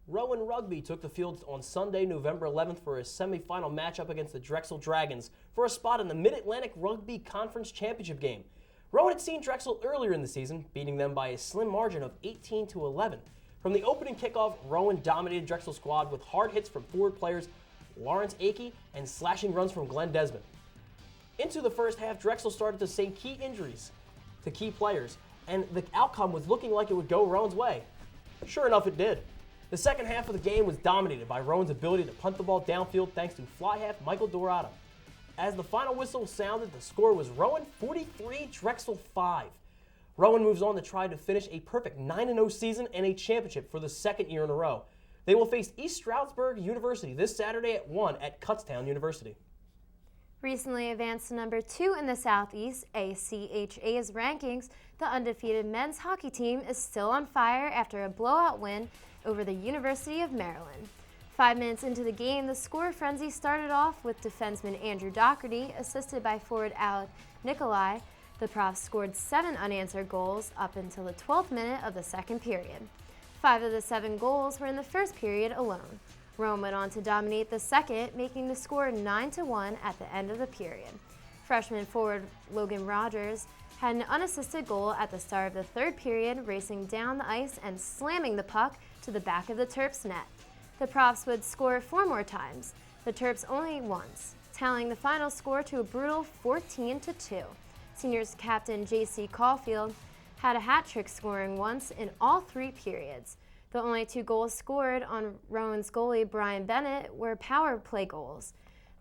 Rowan Rugby took the field on Sunday, November 11th for a semifinal matchup against the Drexel Dragons for a spot in the Mid-Atlantic Rugby Conference Championship game. Rowan had seen Drexel earlier in the season, beating them by a slim margin of 18-11. From the opening kickoff, Rowan dominated Drexel's squad with hard hits from forward players Lawrence Akey and slashing runs from Glenn Desmond. Into the first half, Drexel started to sustain key injuries to key players, and the outcome was looking like it would go Rowan's way. Sure enough, it did. The second half of the game was dominated by Rowan's ability to punt the ball downfield thanks to fly half Michael Dorado. As the final whistle sounded, the score was Rowan 43, Drexel 5. Rowan moves on to try to finish a perfect 9-0 season and a championship for the second year in a row. They will face East Stroudsburg University this Saturday at 1 at Kutztown University. Recently advanced to number 2 in the Southeast ACHA's rankings, the undefeated men's hockey team is still on fire after a blowout win over the University of Maryland. 5 minutes into the game, the score frenzy started off with defenseman Andrew Doherty, assisted by forward Alec Nikolai. The Profs scored 7 unanswered goals up until the 12th minute of the second period. 5 of the 7 goals were in the first period alone. Rome went on to dominate the second, making the score 9-1 at the end of the period. Freshman forward Logan Rogers had an unassisted goal at the start of the third period, racing down the ice and slamming the puck to the back of the Terps net. The Profs would score 4 more times, the Terps only once, tallying the final score to a brutal 14-2. Seniors captain J.C. Caulfield had a hat trick, scoring once in all 3 periods. The only 2 goals scored on Rowan's goalie Brian Bennett were power play goals.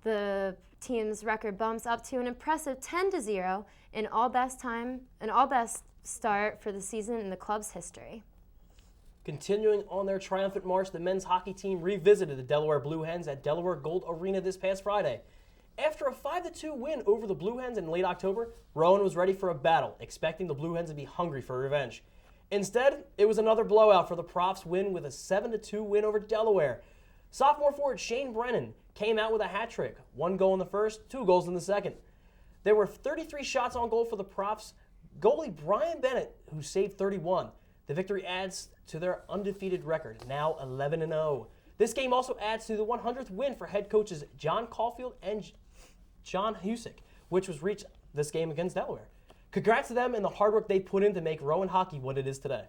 The team's record bumps up to an impressive 10-0, an all-best start for the season in the club's history. Continuing on their triumphant march, the men's hockey team revisited the Delaware Blue Hens at Delaware Gold Arena this past Friday. After a 5-2 win over the Blue Hens in late October, Rowan was ready for a battle, expecting the Blue Hens to be hungry for revenge. Instead, it was another blowout for the Profs win with a 7-2 win over Delaware. Sophomore forward Shane Brennan came out with a hat trick, 1 goal in the first, 2 goals in the second. There were 33 shots on goal for the Profs. Goalie Brian Bennett, who saved 31. The victory adds to their undefeated record, now 11-0. This game also adds to the 100th win for head coaches John Caulfield and John Husick, which was reached this game against Delaware. Congrats to them and the hard work they put in to make Rowan hockey what it is today.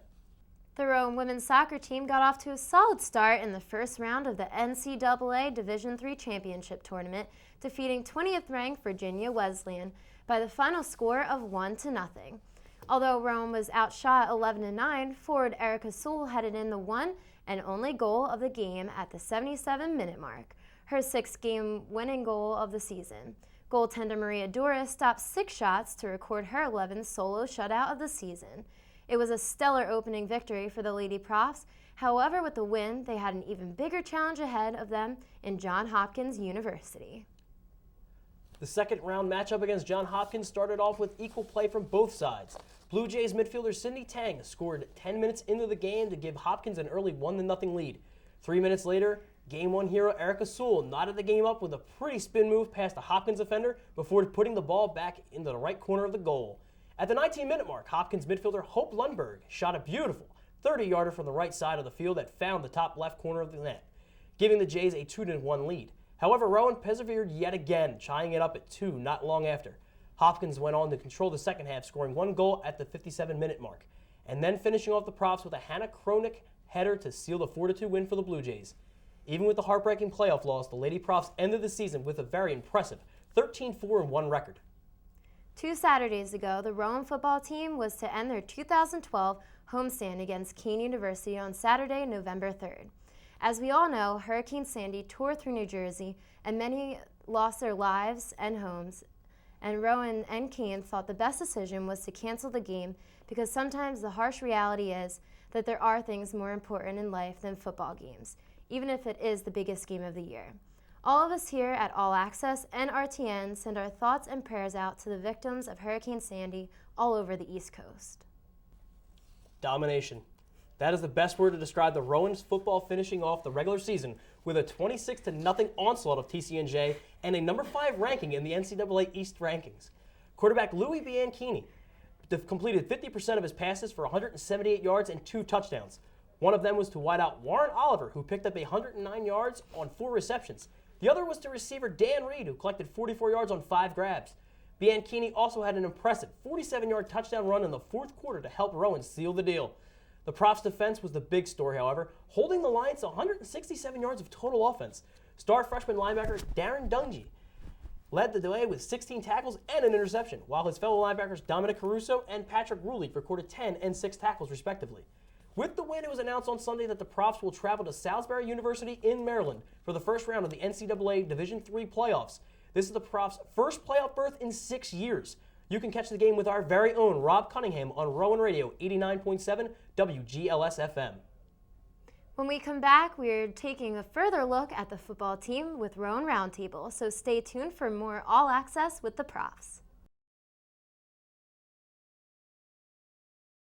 The Rowan women's soccer team got off to a solid start in the first round of the NCAA Division III Championship Tournament, defeating 20th-ranked Virginia Wesleyan by the final score of 1-0. Although Rowan was outshot 11-9, forward Erica Sewell headed in the one and only goal of the game at the 77-minute mark, her 6th game-winning goal of the season. Goaltender Maria Doris stopped 6 shots to record her 11th solo shutout of the season. It was a stellar opening victory for the Lady Profs. However, with the win, they had an even bigger challenge ahead of them in Johns Hopkins University. The second round matchup against Johns Hopkins started off with equal play from both sides. Blue Jays midfielder Cindy Tang scored 10 minutes into the game to give Hopkins an early 1-0 lead. 3 minutes later, Game 1 hero Erica Sewell knotted the game up with a pretty spin move past the Hopkins defender before putting the ball back into the right corner of the goal. At the 19-minute mark, Hopkins midfielder Hope Lundberg shot a beautiful 30-yarder from the right side of the field that found the top left corner of the net, giving the Jays a 2-1 lead. However, Rowan persevered yet again, tying it up at 2 not long after. Hopkins went on to control the second half, scoring 1 goal at the 57-minute mark, and then finishing off the Profs with a Hannah Kronik header to seal the 4-2 win for the Blue Jays. Even with the heartbreaking playoff loss, the Lady Profs ended the season with a very impressive 13-4-1 record. 2 Saturdays ago, the Rowan football team was to end their 2012 homestand against Keene University on Saturday, November 3rd. As we all know, Hurricane Sandy tore through New Jersey, and many lost their lives and homes, and Rowan and Keene thought the best decision was to cancel the game because sometimes the harsh reality is that there are things more important in life than football games, even if it is the biggest game of the year. All of us here at All Access and RTN send our thoughts and prayers out to the victims of Hurricane Sandy all over the East Coast. Domination. That is the best word to describe the Rowan's football finishing off the regular season with a 26-0 onslaught of TCNJ and a number 5 ranking in the NCAA East rankings. Quarterback Louis Bianchini completed 50% of his passes for 178 yards and 2 touchdowns, One of them was to wideout Warren Oliver, who picked up 109 yards on 4 receptions. The other was to receiver Dan Reed, who collected 44 yards on 5 grabs. Bianchini also had an impressive 47-yard touchdown run in the fourth quarter to help Rowan seal the deal. The Profs defense was the big story, however, holding the Lions to 167 yards of total offense. Star freshman linebacker Darren Dungy led the way with 16 tackles and an interception, while his fellow linebackers Dominic Caruso and Patrick Rulik recorded 10 and 6 tackles respectively. With the win, it was announced on Sunday that the Profs will travel to Salisbury University in Maryland for the first round of the NCAA Division III playoffs. This is the Profs' first playoff berth in 6 years. You can catch the game with our very own Rob Cunningham on Rowan Radio 89.7 WGLS FM. When we come back, we're taking a further look at the football team with Rowan Roundtable, so stay tuned for more All Access with the Profs.